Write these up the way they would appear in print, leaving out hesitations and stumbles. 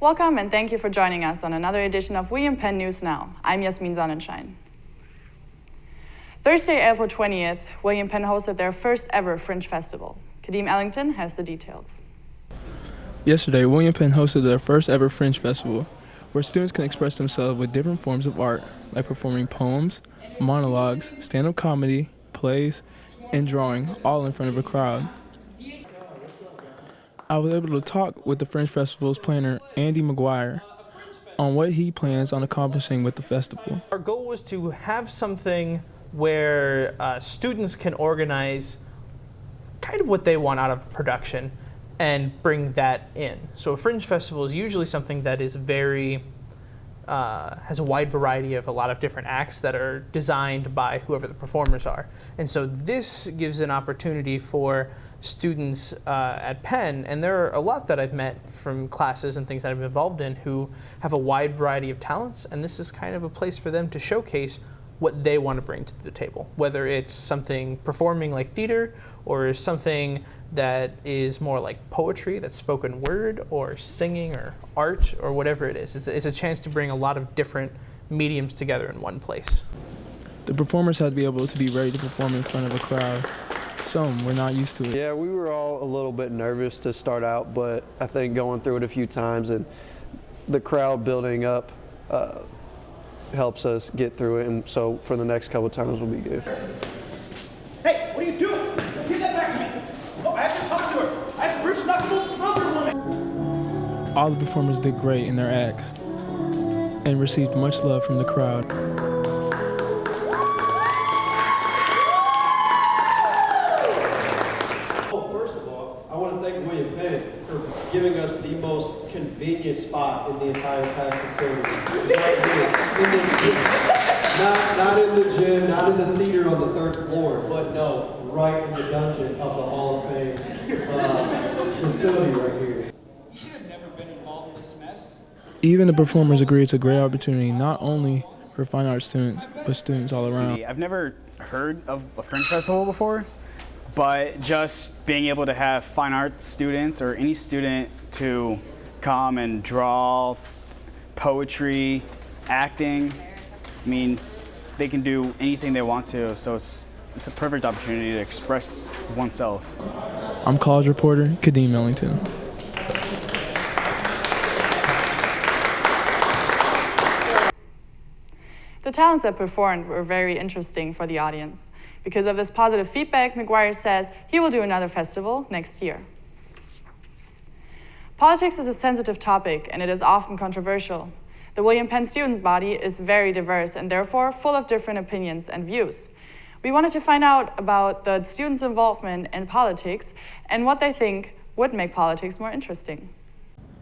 Welcome and thank you for joining us on another edition of Penn News Now. I'm Yasmin Sonnenschein. Thursday, April 20th, Penn hosted their first ever Fringe Festival. Kadeem Ellington has the details. Yesterday, Penn hosted their first ever Fringe Festival, where students can express themselves with different forms of art, like performing poems, monologues, stand-up comedy, plays, and drawing, all in front of a crowd. I was able to talk with the Fringe Festival's planner, Andy McGuire, on what he plans on accomplishing with the festival. Our goal was to have something where students can organize kind of what they want out of production and bring that in. So a Fringe Festival is usually something that is very, has a wide variety of a lot of different acts that are designed by whoever the performers are. And so this gives an opportunity for students at Penn, and there are a lot that I've met from classes and things that I've been involved in who have a wide variety of talents, and this is kind of a place for them to showcase what they want to bring to the table, whether it's something performing like theater or something that is more like poetry, that's spoken word, or singing or art or whatever it is. It's a chance to bring a lot of different mediums together in one place. The performers had to be able to be ready to perform in front of a crowd. Some were not used to it. Yeah, we were all a little bit nervous to start out, but I think going through it a few times and the crowd building up helps us get through it, and so for the next couple of times we'll be good. Hey, what are you doing? Give that back to me. Oh, I have to talk to her. I have to reach knuckles from other woman. All the performers did great in their acts and received much love from the crowd. Penn for giving us the most convenient spot in the entire class facility. Right here. Not in the gym, not in the theater on the third floor, but no, right in the dungeon of the Hall of Fame facility right here. You should have never been involved in this mess. Even the performers agree it's a great opportunity not only for fine arts students, but students all around. I've never heard of a Fringe Festival before. But just being able to have fine arts students or any student to come and draw, poetry, acting, I mean, they can do anything they want to, so it's a perfect opportunity to express oneself. I'm college reporter Kadeem Ellington. The talents that performed were very interesting for the audience. Because of this positive feedback, McGuire says he will do another festival next year. Politics is a sensitive topic, and it is often controversial. The Penn students' body is very diverse and therefore full of different opinions and views. We wanted to find out about the students' involvement in politics and what they think would make politics more interesting.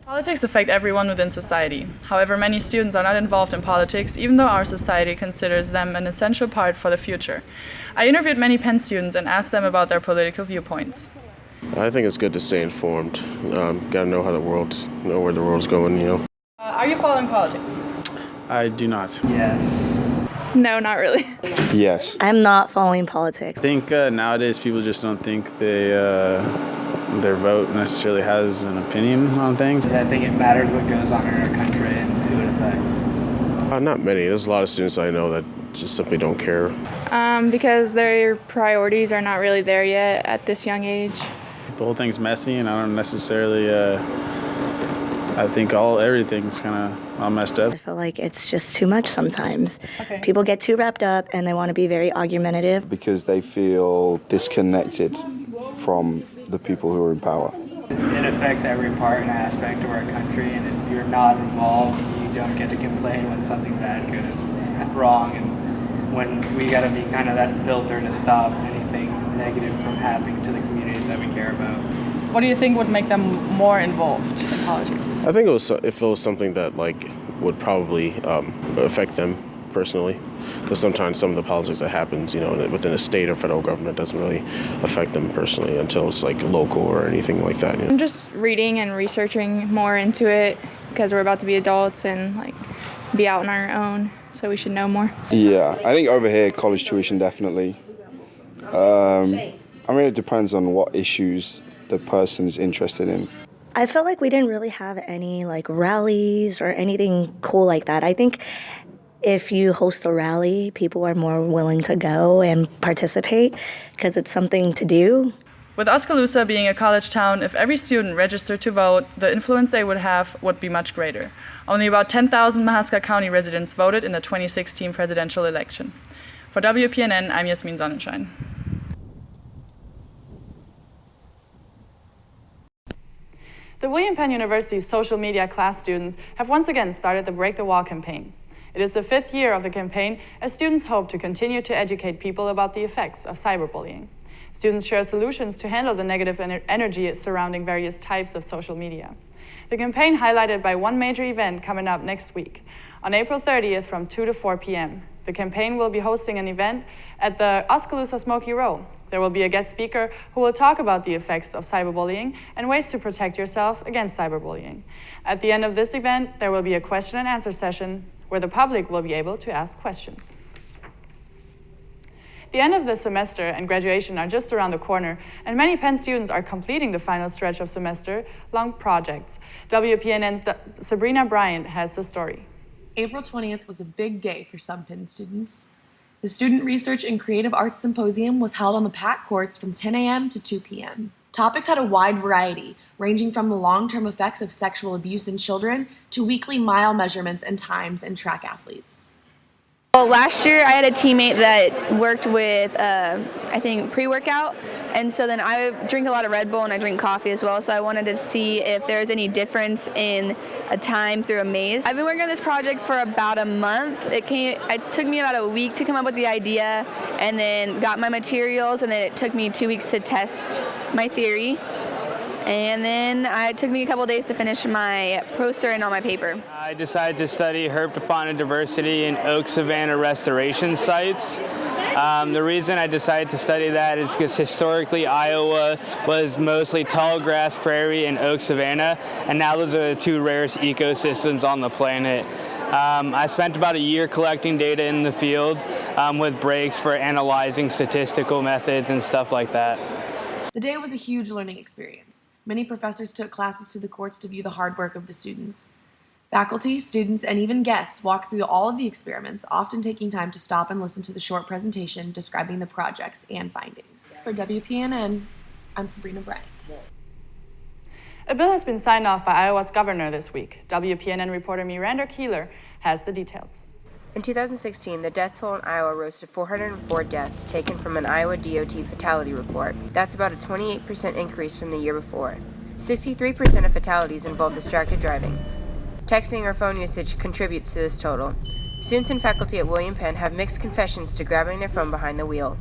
Politics affect everyone within society. However, many students are not involved in politics, even though our society considers them an essential part for the future. I interviewed many Penn students and asked them about their political viewpoints. I think it's good to stay informed. Got to know how know where the world's going, you know. Are you following politics? I do not. Yes. No, not really. Yes. I'm not following politics. I think nowadays people just don't think their vote necessarily has an opinion on things. I think it matters what goes on in our country and who it affects. Not many. There's a lot of students I know that just simply don't care. Because their priorities are not really there yet at this young age. The whole thing's messy, and I don't necessarily. I think everything's kind of all messed up. I feel like it's just too much sometimes. Okay. People get too wrapped up and they want to be very argumentative. Because they feel disconnected from the people who are in power. It affects every part and aspect of our country, and if you're not involved, you don't get to complain when something bad goes wrong, and when we got to be kind of that filter to stop anything negative from happening to the communities that we care about. What do you think would make them more involved in politics? I think if it was something that would probably affect them personally, because sometimes some of the politics that happens, within a state or federal government doesn't really affect them personally until it's local or anything like that. I'm just reading and researching more into it because we're about to be adults and be out on our own, so we should know more. Yeah, I think over here college tuition definitely. It depends on what issues the person is interested in. I felt like we didn't really have any like rallies or anything cool like that. I think if you host a rally, people are more willing to go and participate because it's something to do. With Oskaloosa being a college town, if every student registered to vote, the influence they would have would be much greater. Only about 10,000 Mahaska County residents voted in the 2016 presidential election. For WPNN, I'm Yasmin Sonnenschein. The William Penn University's social media class students have once again started the Break the Wall campaign. It is the 5th year of the campaign as students hope to continue to educate people about the effects of cyberbullying. Students share solutions to handle the negative energy surrounding various types of social media. The campaign highlighted by one major event coming up next week. On April 30th from 2 to 4 p.m., the campaign will be hosting an event at the Oskaloosa Smoky Row. There will be a guest speaker who will talk about the effects of cyberbullying and ways to protect yourself against cyberbullying. At the end of this event, there will be a question and answer session where the public will be able to ask questions. The end of the semester and graduation are just around the corner, and many Penn students are completing the final stretch of semester-long projects. WPNN's Sabrina Bryant has the story. April 20th was a big day for some Penn students. The Student Research and Creative Arts Symposium was held on the PAC courts from 10 a.m. to 2 p.m. Topics had a wide variety, ranging from the long-term effects of sexual abuse in children to weekly mile measurements and times in track athletes. Well, last year I had a teammate that worked with, I think, pre-workout, and so then I drink a lot of Red Bull and I drink coffee as well, so I wanted to see if there's any difference in a time through a maze. I've been working on this project for about a month. It took me about a week to come up with the idea, and then got my materials, and then it took me 2 weeks to test my theory. And then it took me a couple days to finish my poster and all my paper. I decided to study herb to fauna diversity in oak savanna restoration sites. The reason I decided to study that is because historically Iowa was mostly tall grass prairie and oak savanna, and now those are the two rarest ecosystems on the planet. I spent about a year collecting data in the field with breaks for analyzing statistical methods and stuff like that. The day was a huge learning experience. Many professors took classes to the courts to view the hard work of the students. Faculty, students, and even guests walked through all of the experiments, often taking time to stop and listen to the short presentation describing the projects and findings. For WPNN, I'm Sabrina Bryant. A bill has been signed off by Iowa's governor this week. WPNN reporter Miranda Keeler has the details. In 2016, the death toll in Iowa rose to 404 deaths taken from an Iowa DOT fatality report. That's about a 28% increase from the year before. 63% of fatalities involve distracted driving. Texting or phone usage contributes to this total. Students and faculty at William Penn have mixed confessions to grabbing their phone behind the wheel.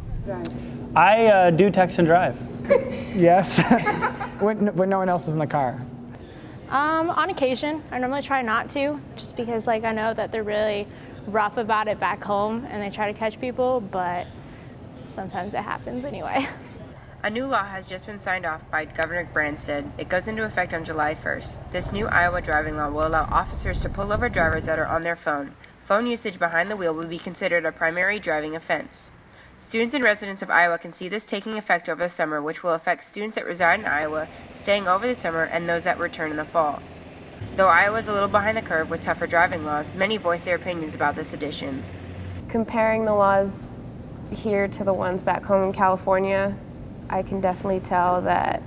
I do text and drive. Yes, when no one else is in the car. On occasion. I normally try not to, just because I know that they're really rough about it back home and they try to catch people, but sometimes it happens anyway. A new law has just been signed off by Governor Branstad. It goes into effect on July 1st. This new Iowa driving law will allow officers to pull over drivers that are on their phone. Phone usage behind the wheel will be considered a primary driving offense. Students and residents of Iowa can see this taking effect over the summer, which will affect students that reside in Iowa, staying over the summer, and those that return in the fall. Though Iowa is a little behind the curve with tougher driving laws, many voice their opinions about this addition. Comparing the laws here to the ones back home in California, I can definitely tell that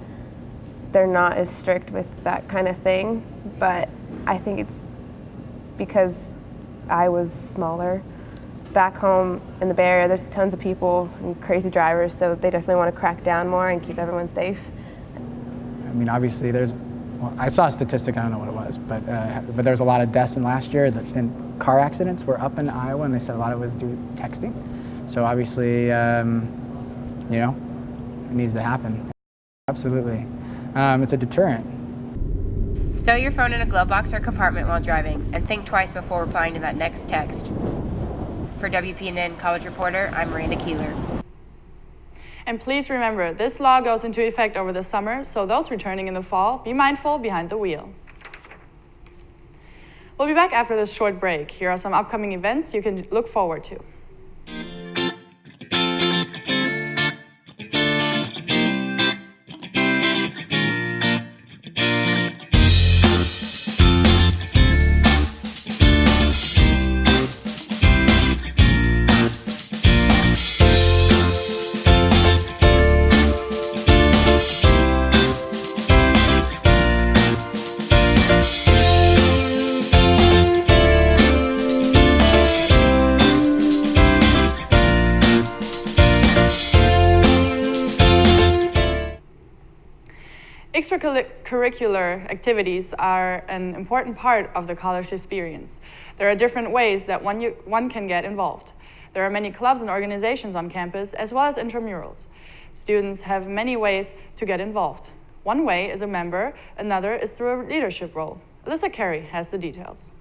they're not as strict with that kind of thing, but I think it's because Iowa's smaller. Back home in the Bay Area, there's tons of people and crazy drivers, so they definitely want to crack down more and keep everyone safe. I mean, obviously I saw a statistic, I don't know what it was, but there was a lot of deaths in last year, and car accidents were up in Iowa, and they said a lot of it was due to texting. So obviously, it needs to happen. Absolutely. It's a deterrent. Stow your phone in a glove box or compartment while driving, and think twice before replying to that next text. For WPNN College Reporter, I'm Miranda Keeler. And please remember, this law goes into effect over the summer, so those returning in the fall, be mindful behind the wheel. We'll be back after this short break. Here are some upcoming events you can look forward to. Extracurricular activities are an important part of the college experience. There are different ways that one can get involved. There are many clubs and organizations on campus, as well as intramurals. Students have many ways to get involved. One way is a member, another is through a leadership role. Alyssa Carey has the details.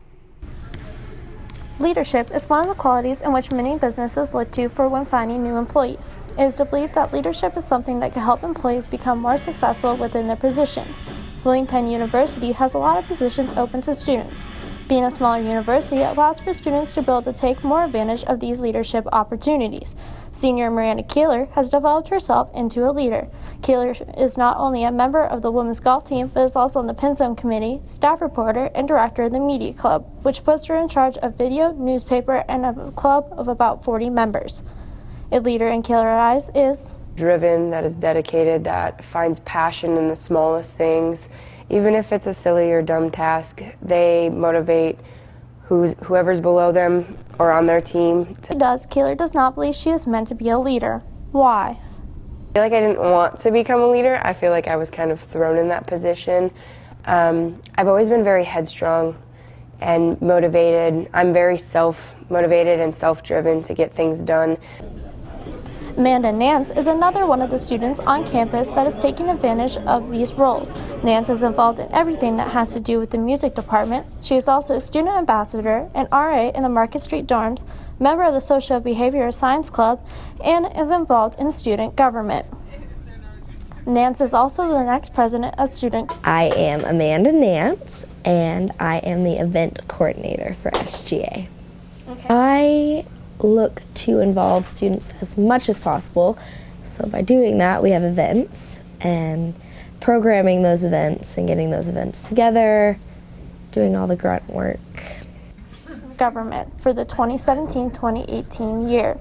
Leadership is one of the qualities in which many businesses look to for when finding new employees. It is believed that leadership is something that can help employees become more successful within their positions. William Penn University has a lot of positions open to students. Being a smaller university allows for students to be able to take more advantage of these leadership opportunities. Senior Miranda Keeler has developed herself into a leader. Keeler is not only a member of the women's golf team, but is also on the Penn Zone Committee, staff reporter, and director of the Media Club, which puts her in charge of video, newspaper, and a club of about 40 members. A leader in Keeler's eyes is driven, that is dedicated, that finds passion in the smallest things. Even if it's a silly or dumb task, they motivate whoever's below them or on their team. Keeler does not believe she is meant to be a leader. Why? I feel like I didn't want to become a leader. I feel like I was kind of thrown in that position. I've always been very headstrong and motivated. I'm very self-motivated and self-driven to get things done. Amanda Nance is another one of the students on campus that is taking advantage of these roles. Nance is involved in everything that has to do with the music department. She is also a student ambassador, an RA in the Market Street dorms, member of the Social Behavioral Science Club, and is involved in student government. Nance is also the next president of student. I am Amanda Nance, and I am the event coordinator for SGA. Okay. I look to involve students as much as possible. So by doing that, we have events and programming those events and getting those events together, doing all the grunt work. Government for the 2017-2018 year.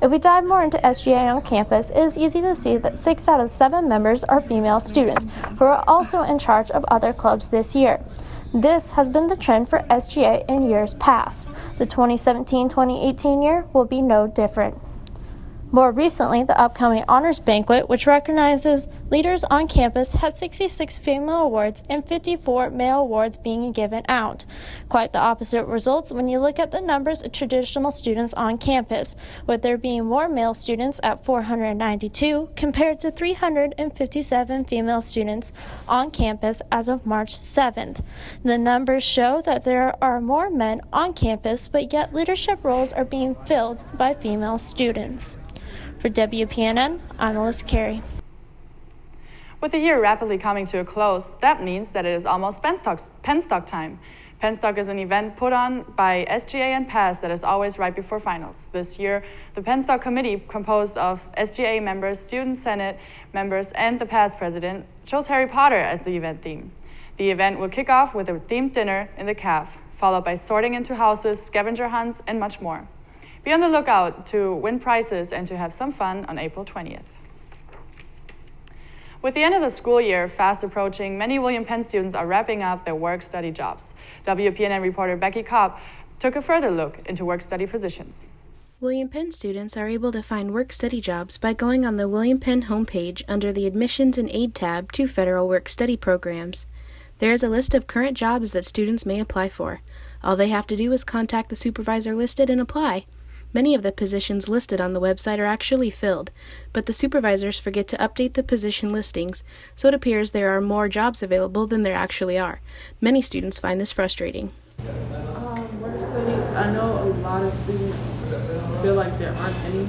If we dive more into SGA on campus, it is easy to see that 6 out of 7 members are female students who are also in charge of other clubs this year. This has been the trend for SGA in years past. The 2017-2018 year will be no different. More recently, the upcoming Honors Banquet, which recognizes leaders on campus, had 66 female awards and 54 male awards being given out. Quite the opposite results when you look at the numbers of traditional students on campus, with there being more male students at 492 compared to 357 female students on campus as of March 7th. The numbers show that there are more men on campus, but yet leadership roles are being filled by female students. For WPNN, I'm Alyssa Carey. With the year rapidly coming to a close, that means that it is almost Penstock time. Penstock is an event put on by SGA and PASS that is always right before finals. This year, the Penstock committee, composed of SGA members, student senate members, and the PASS president, chose Harry Potter as the event theme. The event will kick off with a themed dinner in the caf, followed by sorting into houses, scavenger hunts, and much more. Be on the lookout to win prizes and to have some fun on April 20th. With the end of the school year fast approaching, many William Penn students are wrapping up their work-study jobs. WPNN reporter Becky Kopp took a further look into work-study positions. William Penn students are able to find work-study jobs by going on the William Penn homepage under the Admissions and Aid tab to federal work-study programs. There is a list of current jobs that students may apply for. All they have to do is contact the supervisor listed and apply. Many of the positions listed on the website are actually filled, but the supervisors forget to update the position listings, so it appears there are more jobs available than there actually are. Many students find this frustrating. Work studies, I know a lot of students feel like there aren't any,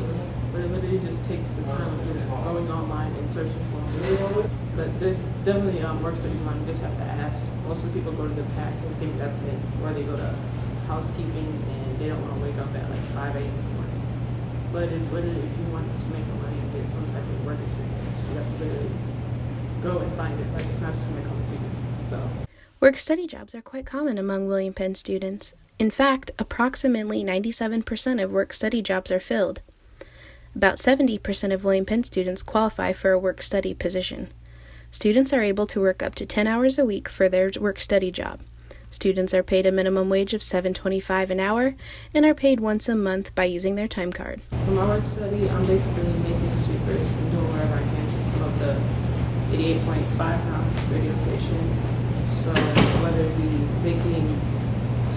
but it literally just takes the time of just going online and searching for them. But there's definitely work studies on, you just have to ask. Most of the people go to the PAC and think that's it, or they go to housekeeping and they don't want to wake up at like 5 a.m. in the morning. But it's literally, if you want to make money and get some type of work experience, you have to literally go and find it. Like, it's not just going to come to you. So. Work-study jobs are quite common among William Penn students. In fact, approximately 97% of work-study jobs are filled. About 70% of William Penn students qualify for a work-study position. Students are able to work up to 10 hours a week for their work-study job. Students are paid a minimum wage of $7.25 an hour and are paid once a month by using their time card. For my work study, I'm basically making sweepers and doing whatever I can to promote the 88.5 radio station. So whether it be making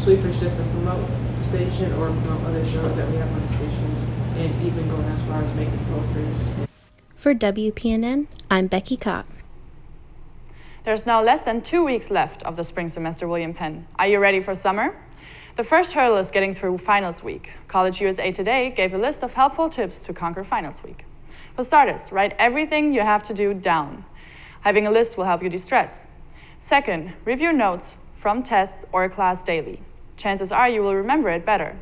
sweepers just to promote the station or promote other shows that we have on the stations, and even going as far as making posters. For WPNN, I'm Becky Kopp. There's now less than 2 weeks left of the spring semester, William Penn. Are you ready for summer? The first hurdle is getting through finals week. College USA Today gave a list of helpful tips to conquer finals week. For starters, write everything you have to do down. Having a list will help you de-stress. Second, review notes from tests or class daily. Chances are you will remember it better.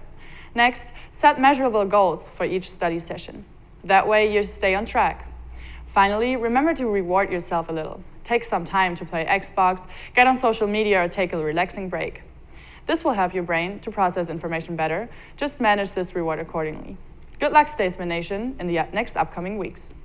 Next, set measurable goals for each study session. That way you stay on track. Finally, remember to reward yourself a little. Take some time to play Xbox, get on social media, or take a relaxing break. This will help your brain to process information better. Just manage this reward accordingly. Good luck, Statesman Nation, in the next upcoming weeks.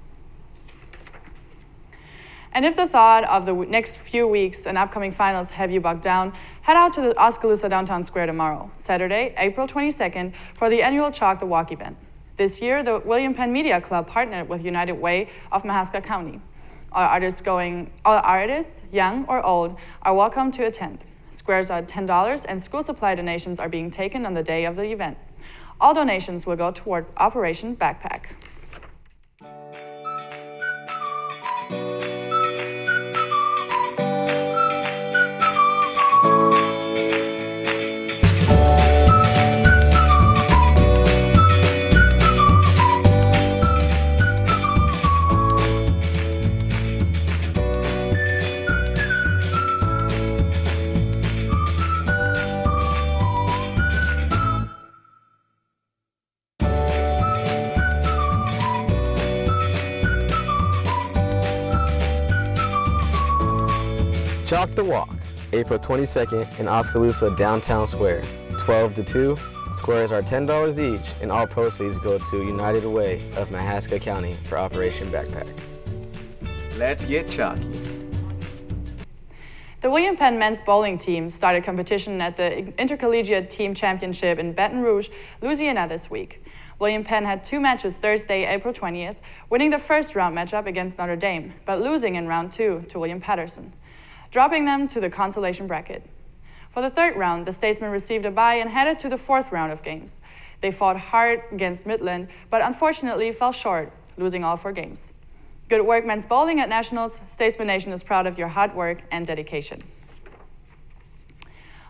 And if the thought of the next few weeks and upcoming finals have you bogged down, head out to the Oskaloosa Downtown Square tomorrow, Saturday, April 22nd, for the annual Chalk the Walk event. This year, the William Penn Media Club partnered with United Way of Mahaska County. All artists, young or old, are welcome to attend. Squares are $10 and school supply donations are being taken on the day of the event. All donations will go toward Operation Backpack. Chalk the Walk, April 22nd in Oskaloosa Downtown Square, 12 to 2. Squares are $10 each, and all proceeds go to United Way of Mahaska County for Operation Backpack. Let's get chalky. The William Penn men's bowling team started competition at the Intercollegiate Team Championship in Baton Rouge, Louisiana this week. William Penn had 2 matches Thursday, April 20th, winning the first round matchup against Notre Dame, but losing in round 2 to William Patterson, dropping them to the consolation bracket. For the third round, the Statesmen received a bye and headed to the 4th round of games. They fought hard against Midland, but unfortunately fell short, losing all 4 games. Good work, men's bowling at Nationals. Statesman Nation is proud of your hard work and dedication.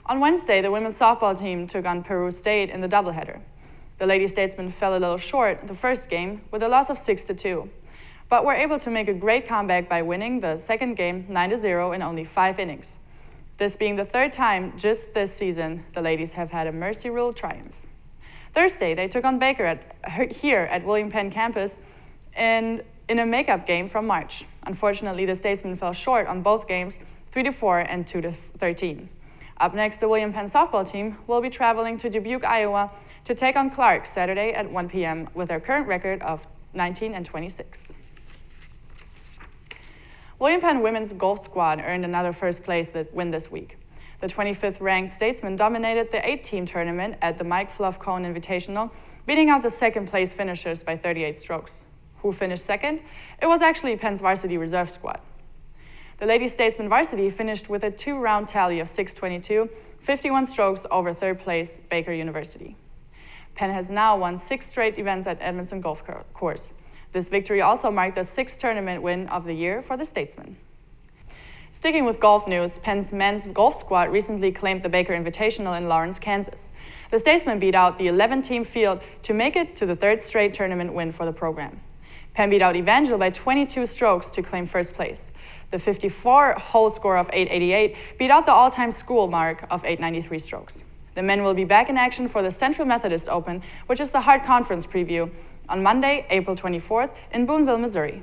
On Wednesday, the women's softball team took on Peru State in the doubleheader. The Lady Statesmen fell a little short the first game with a loss of 6-2. But were able to make a great comeback by winning the second game 9-0 in only 5 innings. This being the 3rd time just this season the ladies have had a mercy rule triumph. Thursday, they took on Baker here at William Penn campus and in a makeup game from March. Unfortunately, the Statesmen fell short on both games, 3-4 and 2-13. Up next, the William Penn softball team will be traveling to Dubuque, Iowa to take on Clark Saturday at 1 p.m. with their current record of 19-26. William Penn women's golf squad earned another first place win this week. The 25th ranked Statesmen dominated the 8-team tournament at the Mike Fluff Cone Invitational, beating out the second place finishers by 38 strokes. Who finished second? It was actually Penn's varsity reserve squad. The Lady Statesman varsity finished with a 2-round tally of 622, 51 strokes over 3rd place Baker University. Penn has now won 6 straight events at Edmondson Golf Course. This victory also marked the 6th tournament win of the year for the Statesmen. Sticking with golf news, Penn's men's golf squad recently claimed the Baker Invitational in Lawrence, Kansas. The Statesmen beat out the 11-team field to make it to the 3rd straight tournament win for the program. Penn beat out Evangel by 22 strokes to claim first place. The 54-hole score of 888 beat out the all-time school mark of 893 strokes. The men will be back in action for the Central Methodist Open, which is the Hart Conference preview, on Monday, April 24th in Boonville, Missouri.